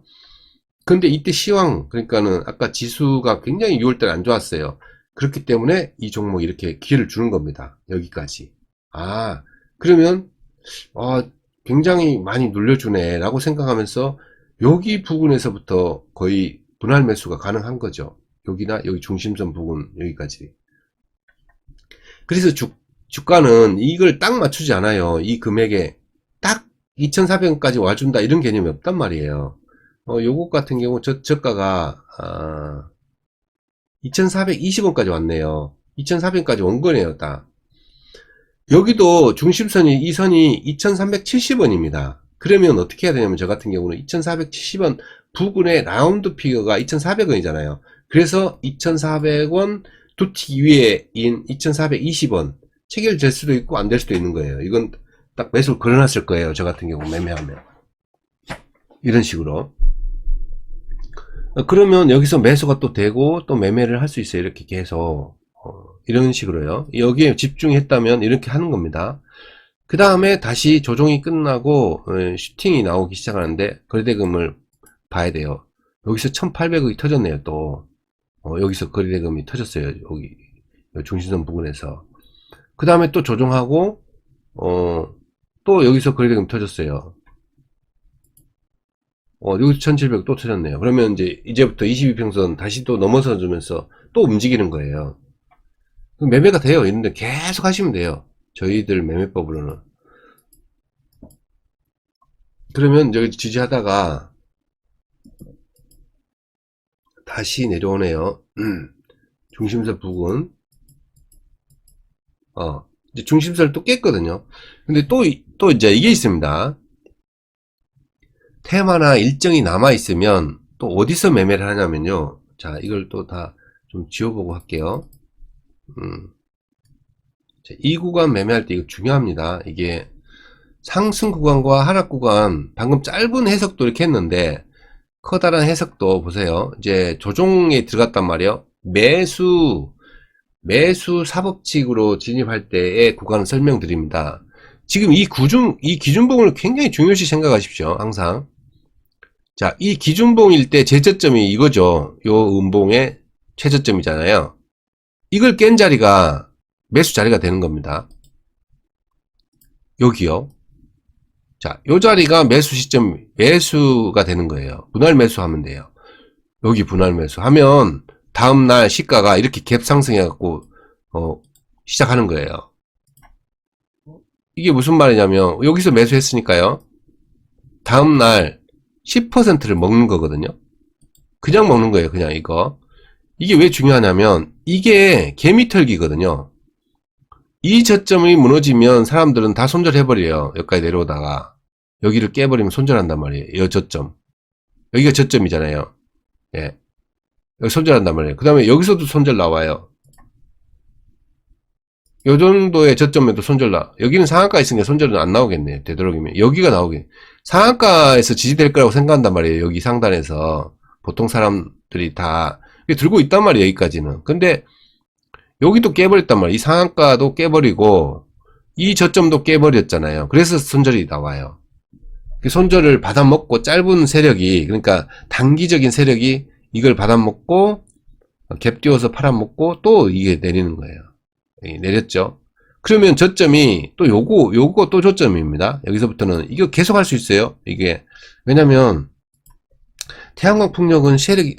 A: 근데 이때 시황, 그러니까는 아까 지수가 굉장히 6월달에 안 좋았어요. 그렇기 때문에 이 종목이 이렇게 기회를 주는 겁니다. 여기까지. 그러면 굉장히 많이 눌려주네 라고 생각하면서 여기 부근에서부터 거의 분할 매수가 가능한 거죠. 여기나 여기 중심선 부근 여기까지. 그래서 주가는 이걸 딱 맞추지 않아요. 이 금액에 딱 2,400원까지 와준다 이런 개념이 없단 말이에요. 요것 같은 경우 저가가 2,420원까지 왔네요. 2,400원까지 온 거네요. 딱. 여기도 중심선이 이 선이 2,370원입니다. 그러면 어떻게 해야 되냐면 저 같은 경우는 2,470원 부근의 라운드 피겨가 2,400원이잖아요. 그래서 2,400원 두틱 위에인 2,420원 체결될 수도 있고 안 될 수도 있는 거예요. 이건 딱 매수를 걸어놨을 거예요. 저 같은 경우 매매하면 이런 식으로. 그러면 여기서 매수가 또 되고 또 매매를 할 수 있어요. 이렇게 계속 이런 식으로요. 여기에 집중했다면 이렇게 하는 겁니다. 그 다음에 다시 조정이 끝나고 슈팅이 나오기 시작하는데 거래대금을 봐야 돼요. 여기서 1,800억이 터졌네요. 또 여기서 거래대금이 터졌어요. 여기 중심선 부근에서. 그 다음에 또 조정하고 또 여기서 거래대금 터졌어요. 여기서 1,700억 또 터졌네요. 그러면 이제부터 22평선 다시 또 넘어서 주면서 또 움직이는 거예요. 매매가 돼요. 이런데 계속 하시면 돼요. 저희들 매매법으로는. 그러면 여기 지지하다가 다시 내려오네요. 중심선 부근. 이제 중심선을 또 깼거든요. 근데 또 이제 이게 있습니다. 테마나 일정이 남아있으면 또 어디서 매매를 하냐면요. 자, 이걸 또 다 좀 지워보고 할게요. 이 구간 매매할 때 이거 중요합니다. 이게 상승 구간과 하락 구간, 방금 짧은 해석도 이렇게 했는데 커다란 해석도 보세요. 이제 조종에 들어갔단 말이에요. 매수 사법칙으로 진입할 때의 구간을 설명드립니다. 지금 이 기준봉을 굉장히 중요시 생각하십시오. 항상. 자, 이 기준봉일 때 제저점이 이거죠. 요 음봉의 최저점이잖아요. 이걸 깬 자리가 매수 자리가 되는 겁니다. 여기요. 자, 요 자리가 매수 시점, 매수가 되는 거예요. 분할 매수하면 돼요. 여기 분할 매수하면 다음날 시가가 이렇게 갭 상승해갖고 시작하는 거예요. 이게 무슨 말이냐면 여기서 매수했으니까요. 다음날 10%를 먹는 거거든요. 그냥 먹는 거예요. 그냥 이거. 이게 왜 중요하냐면 이게 개미털기거든요. 이 저점이 무너지면 사람들은 다 손절해버려요. 여기까지 내려오다가 여기를 깨버리면 손절한단 말이에요. 이 저점. 여기가 저점이잖아요. 예. 여기 손절한단 말이에요. 그 다음에 여기서도 손절 나와요. 요 정도의 저점에도 손절 여기는 상한가 있으니까 손절은 안 나오겠네요. 되도록이면. 여기가 나오겠네. 상한가에서 지지될 거라고 생각한단 말이에요. 여기 상단에서. 보통 사람들이 다 들고 있단 말이에요. 여기까지는. 근데 여기도 깨버렸단 말이에요. 이 상한가도 깨버리고 이 저점도 깨버렸잖아요. 그래서 손절이 나와요. 그 손절을 받아먹고 짧은 세력이, 그러니까 단기적인 세력이 이걸 받아먹고 갭 띄워서 팔아먹고 또 이게 내리는 거예요. 내렸죠. 그러면 저점이 또 요거 또 저점입니다. 여기서부터는 이거 계속 할 수 있어요. 이게 왜냐면 태양광 풍력은 세력이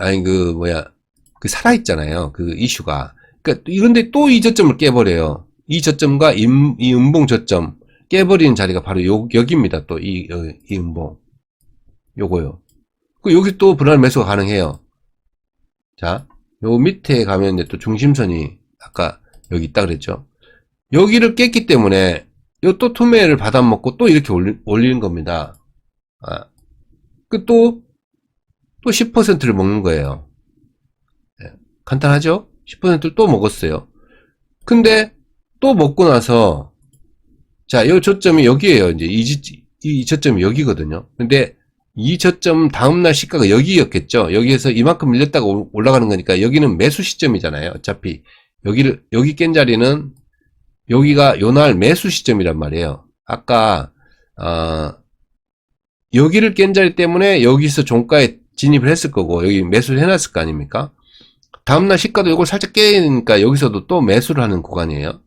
A: 그 살아있잖아요. 그 이슈가. 그러니까 이런데 또 이 저점을 깨버려요. 이 저점과 이 음봉 저점 깨버리는 자리가 바로 여기입니다. 또 이 음봉 요거요. 그 여기 또 분할 매수가 가능해요. 자, 요 밑에 가면 이제 또 중심선이 아까 여기 있다 그랬죠. 여기를 깼기 때문에 요 또 투매를 받아먹고 또 이렇게 올리는 겁니다. 또 10%를 먹는 거예요. 예, 간단하죠? 10%를 또 먹었어요. 근데 또 먹고 나서 자, 요 저점이 여기에요. 이제 이 저점이 여기거든요. 근데 이 저점 다음날 시가가 여기였겠죠. 여기에서 이만큼 밀렸다가 올라가는 거니까 여기는 매수 시점이잖아요. 어차피 여기 깬 자리는 여기가 요날 매수 시점이란 말이에요. 아까 여기를 깬 자리 때문에 여기서 종가에 진입을 했을 거고 여기 매수를 해놨을 거 아닙니까? 다음날 시가도 이걸 살짝 깨니까 여기서도 또 매수를 하는 구간이에요.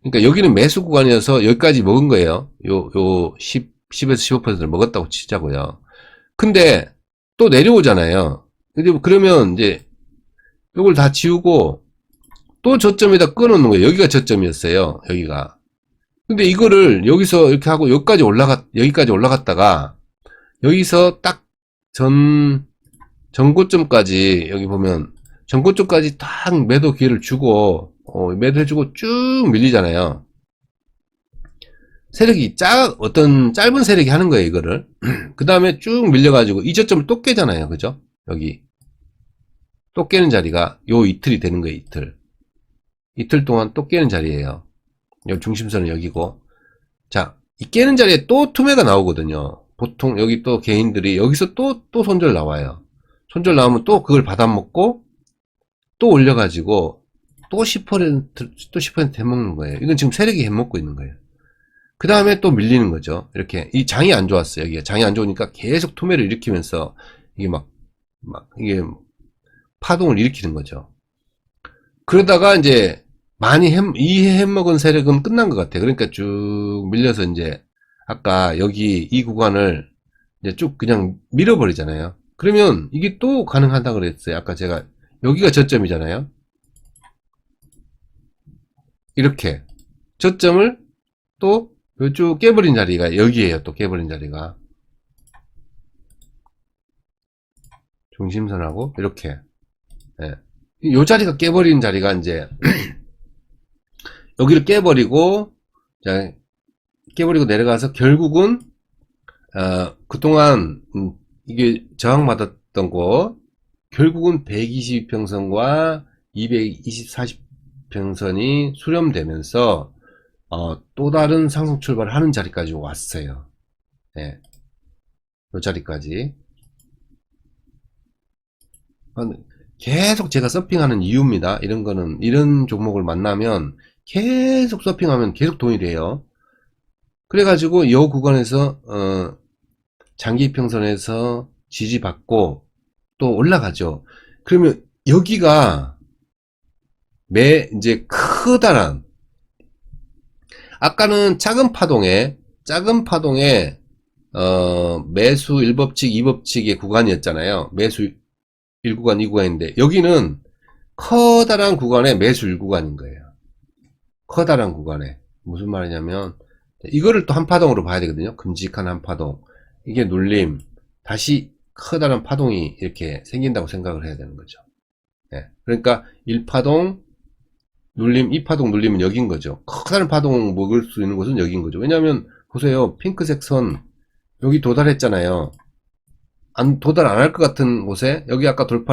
A: 그러니까 여기는 매수 구간이어서 여기까지 먹은 거예요. 요 10에서 15%를 먹었다고 치자고요. 근데 또 내려오잖아요. 근데 그러면 이제 이걸 다 지우고 또 저점에다 끊어놓는 거예요. 여기가 저점이었어요. 여기가. 근데 이거를 여기서 이렇게 하고 여기까지 올라갔다가 여기서 딱 전고점까지 여기 보면 전고점까지 딱 매도 기회를 주고 매도해주고 쭉 밀리잖아요. 세력이 어떤 짧은 세력이 하는 거예요, 이거를. 그 다음에 쭉 밀려가지고 이 저점을 또 깨잖아요. 그죠? 여기. 또 깨는 자리가 요 이틀이 되는 거예요, 이틀. 이틀 동안 또 깨는 자리예요. 요 중심선은 여기고. 자, 이 깨는 자리에 또 투매가 나오거든요. 보통 여기 또 개인들이 여기서 또 손절 나와요. 손절 나오면 또 그걸 받아먹고 또 올려가지고 또 10% 해먹는 거예요. 이건 지금 세력이 해먹고 있는 거예요. 그 다음에 또 밀리는 거죠. 이렇게. 이 장이 안 좋았어요. 여기가 장이 안 좋으니까 계속 투매를 일으키면서 이게 이게 파동을 일으키는 거죠. 그러다가 이제 많이 해먹은 세력은 끝난 것 같아요. 그러니까 쭉 밀려서 이제 아까 여기 이 구간을 이제 쭉 그냥 밀어버리잖아요. 그러면 이게 또 가능하다 그랬어요. 아까 제가 여기가 저점이잖아요. 이렇게 저점을 또 쭉 깨버린 자리가 여기에요. 또 깨버린 자리가 중심선하고 이렇게 요 자리가 깨버린 자리가 이제 여기를 깨버리고 자 깨버리고 내려가서 결국은 그동안 이게 저항받았던 거 결국은 122평선과 224평선이 수렴되면서 또 다른 상승 출발을 하는 자리까지 왔어요. 네. 이 자리까지 계속 제가 서핑하는 이유입니다. 이런 거는 이런 종목을 만나면 계속 서핑하면 계속 돈이 돼요. 그래가지고 이 구간에서 장기 평선에서 지지받고 또 올라가죠. 그러면 여기가 이제 커다란 아까는 작은 파동에 매수 1법칙 2법칙의 구간이었잖아요. 매수 1구간 2구간인데 여기는 커다란 구간에 매수 1구간인 거예요. 커다란 구간에 무슨 말이냐면 이거를 또 한 파동으로 봐야 되거든요. 큼직한 한 파동. 이게 눌림 다시 커다란 파동이 이렇게 생긴다고 생각을 해야 되는 거죠. 네. 그러니까 1파동 눌림 2파동 눌림은 여긴 거죠. 커다란 파동 먹을 수 있는 곳은 여긴 거죠. 왜냐하면 보세요. 핑크색 선 여기 도달했잖아요. 도달 안 할 것 같은 곳에, 여기 아까 두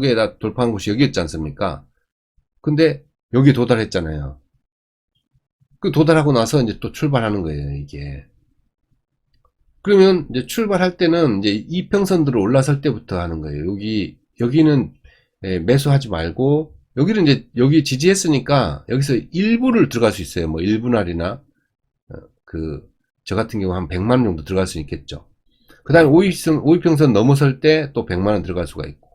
A: 개 다 돌파한 곳이 여기였지 않습니까? 근데 여기 도달했잖아요. 그 도달하고 나서 이제 또 출발하는 거예요, 이게. 그러면 이제 출발할 때는 이제 이평선으로 올라설 때부터 하는 거예요. 여기는 매수하지 말고, 여기는 이제, 여기 지지했으니까, 여기서 일부를 들어갈 수 있어요. 뭐, 1분할이나, 저 같은 경우 한 100만원 정도 들어갈 수 있겠죠. 그 다음에 5위평선 넘어설 때 또 100만원 들어갈 수가 있고,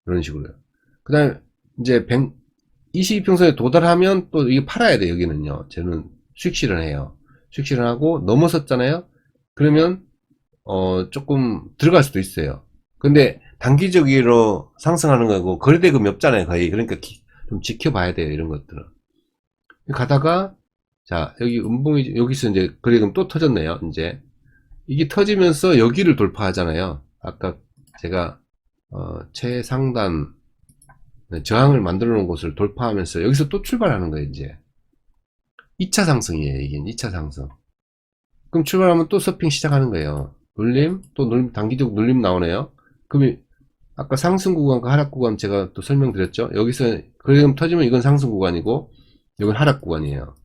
A: 이런 식으로요. 그 다음에 이제 22평선에 도달하면 또 이게 팔아야 돼요, 여기는요. 저는 수익 실현해요. 수익 실현하고 넘어섰잖아요? 그러면, 조금 들어갈 수도 있어요. 근데 단기적으로 상승하는 거고, 거래대금이 없잖아요, 거의. 그러니까 좀 지켜봐야 돼요, 이런 것들은. 가다가, 자, 여기 여기서 이제 거래대금 또 터졌네요, 이제. 이게 터지면서 여기를 돌파하잖아요. 아까 제가, 최상단, 저항을 만들어 놓은 곳을 돌파하면서 여기서 또 출발하는 거예요, 이제. 2차 상승이에요, 이게 2차 상승. 그럼 출발하면 또 서핑 시작하는 거예요. 눌림, 또 눌림, 단기적 눌림 나오네요. 그럼 아까 상승 구간과 하락 구간 제가 또 설명드렸죠. 여기서 거래대금 터지면 이건 상승 구간이고, 이건 하락 구간이에요.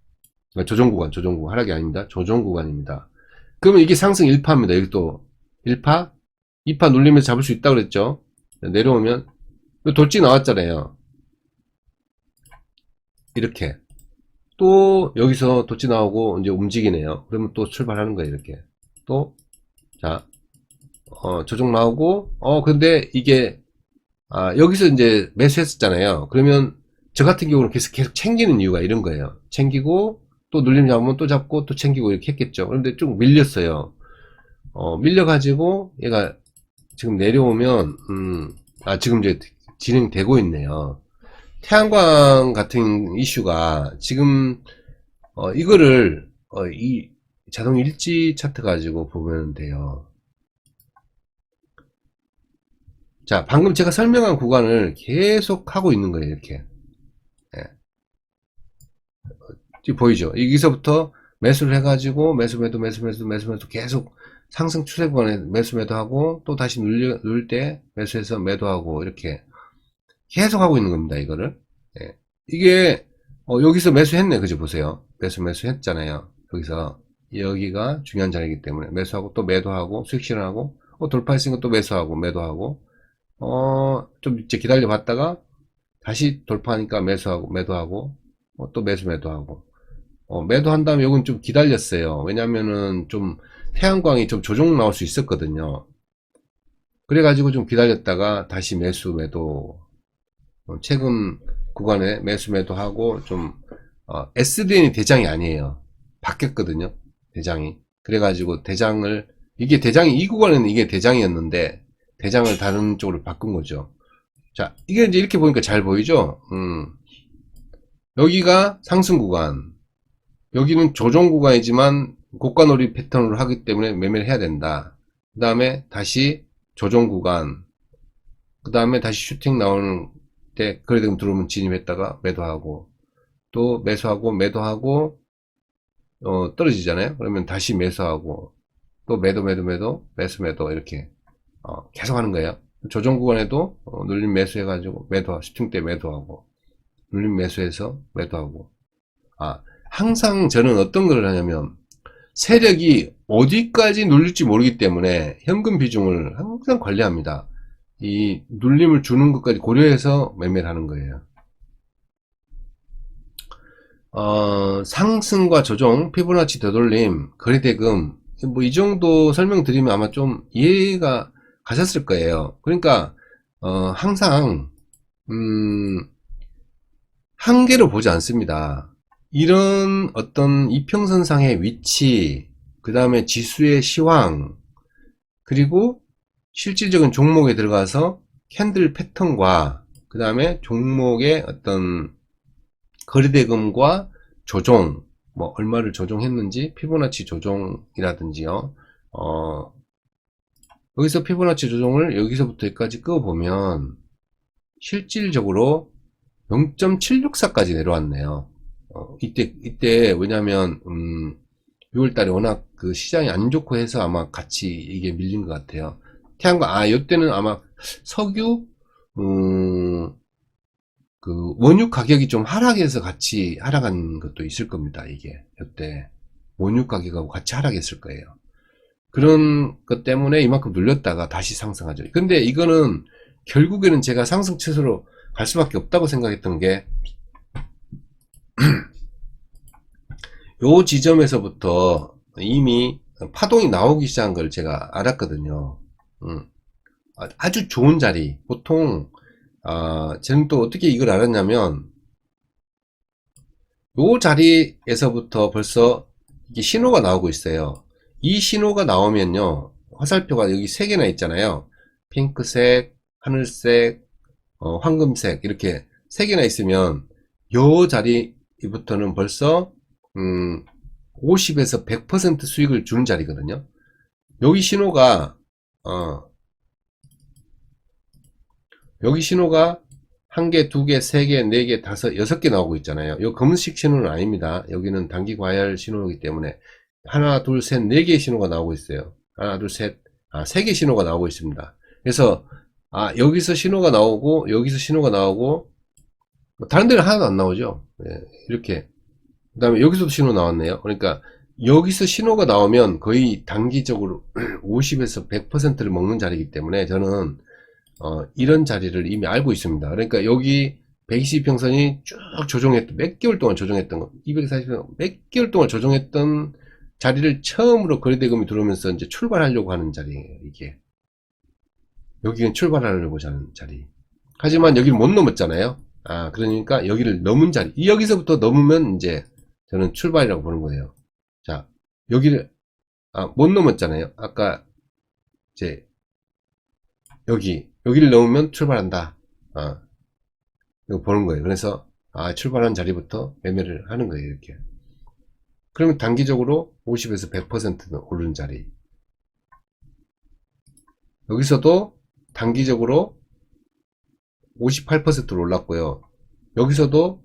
A: 그러니까 조정 구간, 하락이 아닙니다. 조정 구간입니다. 그러면 이게 상승 1파입니다. 여기 또 1파, 2파 눌리면서 잡을 수 있다고 그랬죠. 내려오면 돌지 나왔잖아요. 이렇게 또 여기서 돌지 나오고 이제 움직이네요. 그러면 또 출발하는 거예요. 이렇게 또 자, 조정 나오고 근데 이게 여기서 이제 매수했었잖아요. 그러면 저 같은 경우는 계속 챙기는 이유가 이런 거예요. 챙기고 또 눌림 잡으면 또 잡고 또 챙기고 이렇게 했겠죠. 그런데 쭉 밀렸어요. 밀려가지고 얘가 지금 내려오면 지금 이제 진행되고 있네요. 태양광 같은 이슈가 지금 이거를 이 자동 일지 차트 가지고 보면 돼요. 자, 방금 제가 설명한 구간을 계속 하고 있는 거예요. 이렇게. 예. 지금 보이죠? 여기서부터 매수를 해가지고 매수 계속 상승 추세 구간에 매도 하고 또 다시 누를 때 매수해서 매도하고 이렇게 계속 하고 있는 겁니다. 이거를. 예. 이게 여기서 매수했네. 그죠? 보세요. 매수했잖아요. 여기가 중요한 자리이기 때문에 매수하고 또 매도하고 수익 실현하고 돌파했으니까 또 매수하고 매도하고 좀 이제 기다려 봤다가 다시 돌파하니까 매도하고 또 매도하고 매도한 다음에 요건 좀 기다렸어요. 왜냐면은 좀 태양광이 좀 조정 나올 수 있었거든요. 그래가지고 좀 기다렸다가 다시 매도 최근 구간에 매도하고 좀 SDN이 대장이 아니에요. 바뀌었거든요. 대장이. 그래가지고 대장이 이 구간에는 이게 대장이었는데 대장을 다른 쪽으로 바꾼 거죠. 자, 이게 이제 이렇게 보니까 잘 보이죠? 여기가 상승 구간, 여기는 조정 구간이지만 고가놀이 패턴으로 하기 때문에 매매를 해야 된다. 그 다음에 다시 조정 구간, 그 다음에 다시 슈팅 나오는 때 거래대금 들어오면 진입했다가 매도하고 또 매도하고 떨어지잖아요. 그러면 다시 매수하고 또 매도 이렇게 계속 하는 거예요. 조정 구간에도 눌림 매수해가지고 슈팅 때 매도하고 눌림 매수해서 매도하고 항상 저는 어떤 걸 하냐면 세력이 어디까지 눌릴지 모르기 때문에 현금 비중을 항상 관리합니다. 이 눌림을 주는 것까지 고려해서 매매를 하는 거예요. 상승과 조정, 피보나치 되돌림, 거래대금 뭐 이 정도 설명드리면 아마 좀 이해가 가셨을 거예요. 그러니까 항상 한계로 보지 않습니다. 이런 어떤 이평선상의 위치, 그 다음에 지수의 시황, 그리고 실질적인 종목에 들어가서 캔들 패턴과 그 다음에 종목의 어떤 거래대금과 조정, 뭐 얼마를 조정했는지 피보나치 조정이라든지요. 여기서 피보나치 조정을 여기서부터 여기까지 끄어보면 실질적으로 0.764까지 내려왔네요. 이때 왜냐면 6월달에 워낙 그 시장이 안 좋고 해서 아마 같이 이게 밀린 것 같아요. 태양광, 요때는 아마 석유, 그 원유 가격이 좀 하락해서 같이 하락한 것도 있을 겁니다. 이게 요때 원유 가격하고 같이 하락했을 거예요. 그런 것 때문에 이만큼 눌렸다가 다시 상승하죠. 근데 이거는 결국에는 제가 상승 추세로 갈 수밖에 없다고 생각했던 게 요 지점에서부터 이미 파동이 나오기 시작한 걸 제가 알았거든요. 아주 좋은 자리. 보통 저는 또 어떻게 이걸 알았냐면 요 자리에서부터 벌써 이게 신호가 나오고 있어요. 이 신호가 나오면요, 화살표가 여기 3개나 있잖아요. 핑크색, 하늘색, 황금색 이렇게 3개나 있으면 요 자리부터는 벌써 50에서 100% 수익을 주는 자리거든요. 여기 신호가 여기 신호가 1개, 2개, 3개, 4개, 5, 6개 나오고 있잖아요. 요 검은색 신호는 아닙니다. 여기는 단기 과열 신호이기 때문에 하나, 둘, 셋, 4개의 신호가 나오고 있어요. 하나, 둘, 셋, 3개 신호가 나오고 있습니다. 그래서 여기서 신호가 나오고 여기서 신호가 나오고 다른 데는 하나도 안 나오죠. 예, 이렇게. 그 다음에 여기서도 신호 나왔네요. 그러니까 여기서 신호가 나오면 거의 단기적으로 50에서 100%를 먹는 자리이기 때문에 저는 이런 자리를 이미 알고 있습니다. 그러니까 여기 120평선이 쭉 조정했던, 몇 개월 동안 조정했던 거, 240평 몇 개월 동안 조정했던 자리를 처음으로 거래대금이 들어오면서 이제 출발하려고 하는 자리예요, 이게. 여기는 출발하려고 하는 자리. 하지만 여기를 못 넘었잖아요. 그러니까 여기를 넘은 자리. 여기서부터 넘으면 이제 저는 출발이라고 보는 거예요. 자, 여기를, 못 넘었잖아요. 아까 이제 여기를 넘으면 출발한다. 이거 보는 거예요. 그래서 출발한 자리부터 매매를 하는 거예요. 이렇게. 그러면 단기적으로 50에서 100%는 오르는 자리. 여기서도 단기적으로 58%로 올랐고요. 여기서도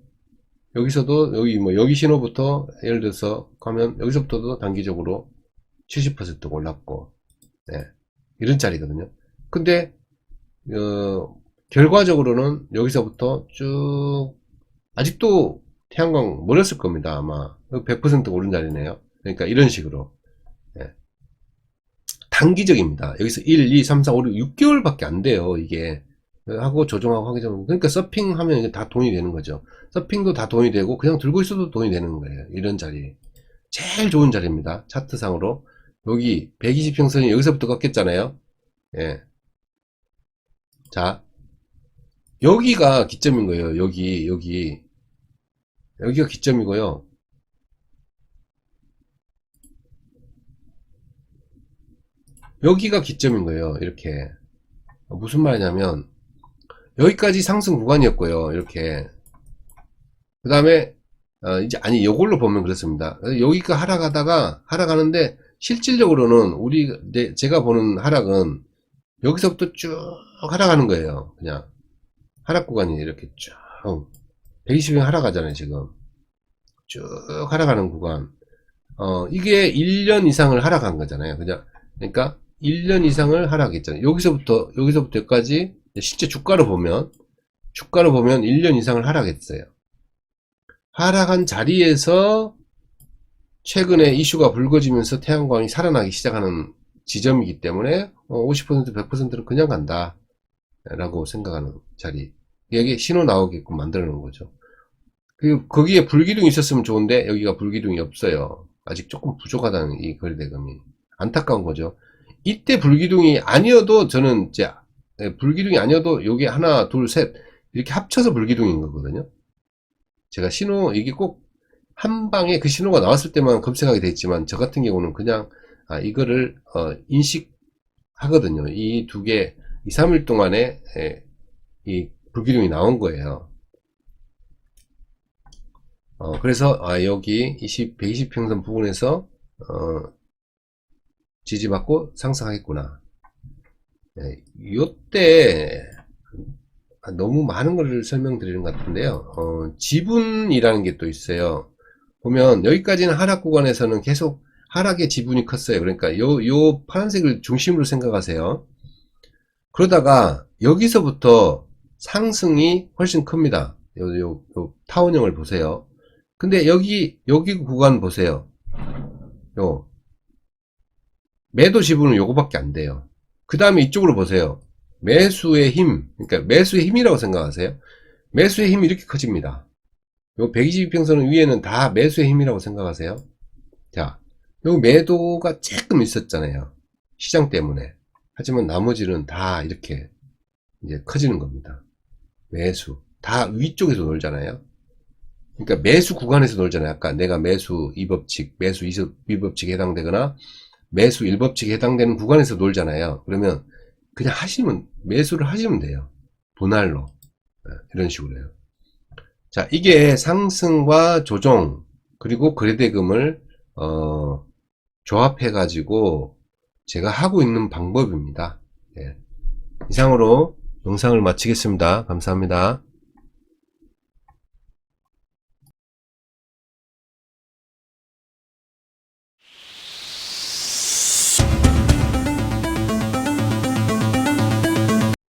A: 여기 신호부터 예를 들어서 가면 여기서부터도 단기적으로 70%가 올랐고, 네, 이런 자리거든요. 근데 결과적으로는 여기서부터 쭉 아직도 태양광 멀었을 겁니다. 아마 100% 오른 자리네요. 그러니까 이런 식으로 단기적입니다. 여기서 1, 2, 3, 4, 5, 6, 6개월밖에 안 돼요. 이게 하고 조정하고 하기 전. 그러니까 서핑하면 이게 다 돈이 되는 거죠. 서핑도 다 돈이 되고 그냥 들고 있어도 돈이 되는 거예요. 이런 자리 제일 좋은 자리입니다. 차트상으로. 여기 120평선이 여기서부터 꺾였잖아요. 예. 자, 여기가 기점인 거예요. 여기가 기점이고요. 여기가 기점인 거예요. 이렇게. 무슨 말이냐면 여기까지 상승 구간이었고요. 이렇게. 그 다음에 이제 이걸로 보면 그렇습니다. 여기가 하락하는데 실질적으로는 제가 보는 하락은 여기서부터 쭉 하락하는 거예요. 그냥 하락 구간이 이렇게 쭉 120일 하락하잖아요. 지금 쭉 하락하는 구간. 이게 1년 이상을 하락한 거잖아요. 그냥 그러니까 1년 이상을 하락했잖아요. 여기서부터 여기까지 실제 주가로 보면 1년 이상을 하락했어요. 하락한 자리에서 최근에 이슈가 불거지면서 태양광이 살아나기 시작하는 지점이기 때문에 50% 100%는 그냥 간다 라고 생각하는 자리. 여기 신호 나오게끔 만들어 놓은 거죠. 그리고 거기에 불기둥이 있었으면 좋은데 여기가 불기둥이 없어요. 아직 조금 부족하다는 이 거래대금이 안타까운 거죠. 이때 불기둥이 아니어도 저는 이제 불기둥이 아니어도 여기 하나 둘 셋 이렇게 합쳐서 불기둥인 거거든요. 제가 이게 꼭 한 방에 그 신호가 나왔을 때만 검색하게 돼 있지만 저 같은 경우는 그냥 이거를 인식하거든요. 이 두 개 2, 3일 동안에 이 불기둥이 나온 거예요. 그래서 여기 120평선 부분에서 지지받고 상승하겠구나. 요때 너무 많은 것을 설명드리는 것 같은데요. 지분이라는 게 또 있어요. 보면 여기까지는 하락 구간에서는 계속 하락의 지분이 컸어요. 그러니까 요 파란색을 중심으로 생각하세요. 그러다가 여기서부터 상승이 훨씬 큽니다. 요 타원형을 보세요. 근데 여기 구간 보세요. 요 매도 지분은 요거밖에 안 돼요. 그 다음에 이쪽으로 보세요. 매수의 힘, 그러니까 매수의 힘이라고 생각하세요. 매수의 힘이 이렇게 커집니다. 요 122평선 위에는 다 매수의 힘이라고 생각하세요. 자, 요 매도가 조금 있었잖아요. 시장 때문에. 하지만 나머지는 다 이렇게 이제 커지는 겁니다. 매수. 다 위쪽에서 놀잖아요. 그러니까 매수 구간에서 놀잖아요. 아까 내가 매수 2법칙, 매수 2법칙에 해당되거나 매수 1법칙에 해당되는 구간에서 놀잖아요. 그러면 그냥 매수를 하시면 돼요. 분할로. 이런 식으로요. 자, 이게 상승과 조정, 그리고 거래대금을, 조합해가지고 제가 하고 있는 방법입니다. 예. 이상으로 영상을 마치겠습니다. 감사합니다.